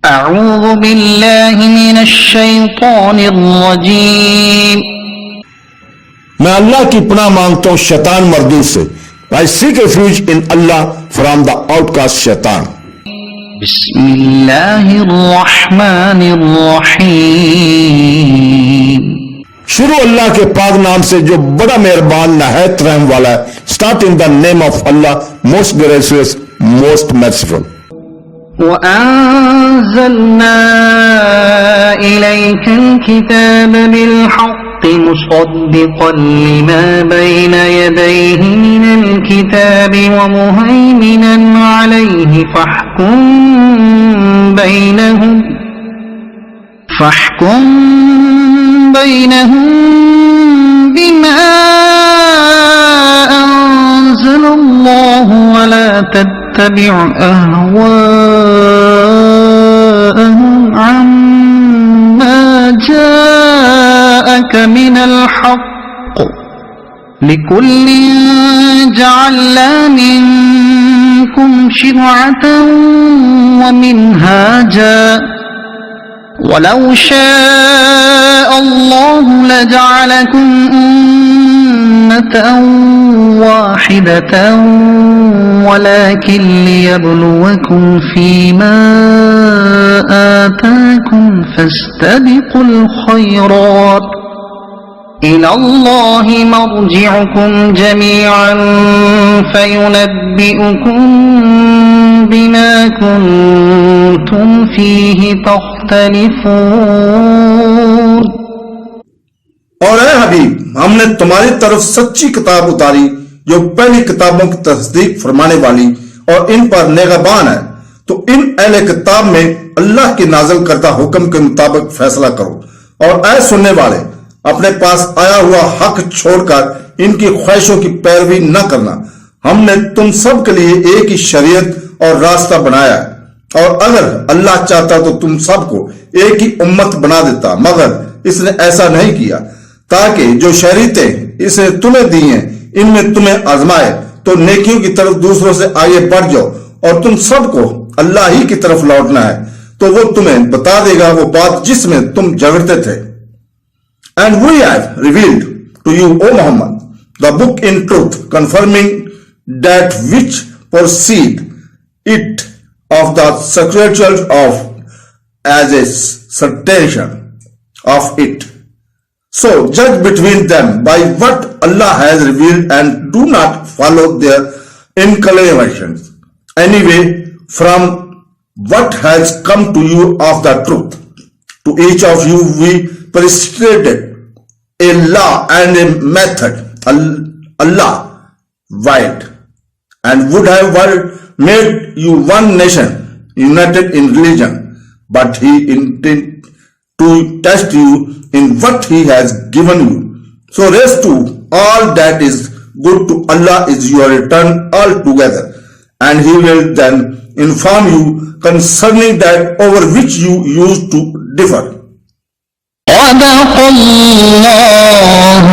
अऊज़ु बिल्लाहि मिनश शैतानिर रजीम। मैं अल्लाह की पनाह मांगता हूं शैतान मर्दूद से। I seek refuge in Allah from the outcast शैतान। बिस्मिल्लाहिर रहमानिर रहीम। शुरू अल्लाह के पाक नाम से जो बड़ा मेहरबान नहायत रहम वाला है। Start in the name of Allah most gracious most merciful. वअंज़लना इलैकल किताब बिलहक़्क़ि मुसद्दिक़न लिमा बैन यदैहि मिनल किताबि व मुहैमिनन अलैहि फहकुम बैनहुम बिमा अंज़लल्लाहु व ला तत्तबि' अहवाअहुम अम्मा जाअक मिनल हक़्क़ लिकुल्लिन जअलना मिनकुम शिरअतन व मिनहाजा वलौ शाअ अल्लाहु लजअलकुम उम्मतन वाहिदतन वलाकिन लियब्लुवकुम फीमा आताकुम फस्तबिकुल खैरात इलल्लाहि मर्जिउकुम जमीअन फयुनब्बिउकुम बिमा कुंतुम फीहि तख्तलिफून। और ऐ हबीब, हमने तुम्हारी तरफ सच्ची किताब उतारी जो पहली किताबों की तस्दीक फरमाने वाली और इन पर निगहबान है। तो इन अहले किताब में अल्लाह की नाज़िल करता हुक्म के मुताबिक फैसला करो और ऐ सुनने वाले, अपने पास आया हुआ हक छोड़कर इनकी ख्वाहिशों की पैरवी न करना। हमने तुम सब के लिए एक ही शरीयत और रास्ता बनाया है और अगर अल्लाह चाहता तो तुम सबको एक ही उम्मत बना देता, मगर इसने ऐसा नहीं किया ताकि जो शरीयतें इसने तुम्हें दी हैं इनमें तुम्हें आजमाए। तो नेकियों की तरफ दूसरों से आगे बढ़ जाओ और तुम सबको अल्लाह ही की तरफ लौटना है, तो वो तुम्हें बता देगा वो बात जिसमें तुम झगड़ते थे। And we have revealed to you, O Muhammad, the book in truth, confirming that which proceed it of the scriptures of as a certification of it. So judge between them by what Allah has revealed and do not follow their inclinations anyway from what has come to you of the truth. To each of you we prescribed a law and a method, Allah wide, and would have made you one nation united in religion, but he intended to test you in what he has given you. So rest to all that is good to Allah is your return altogether, and he will then inform you concerning that over which you used to differ. صدق الله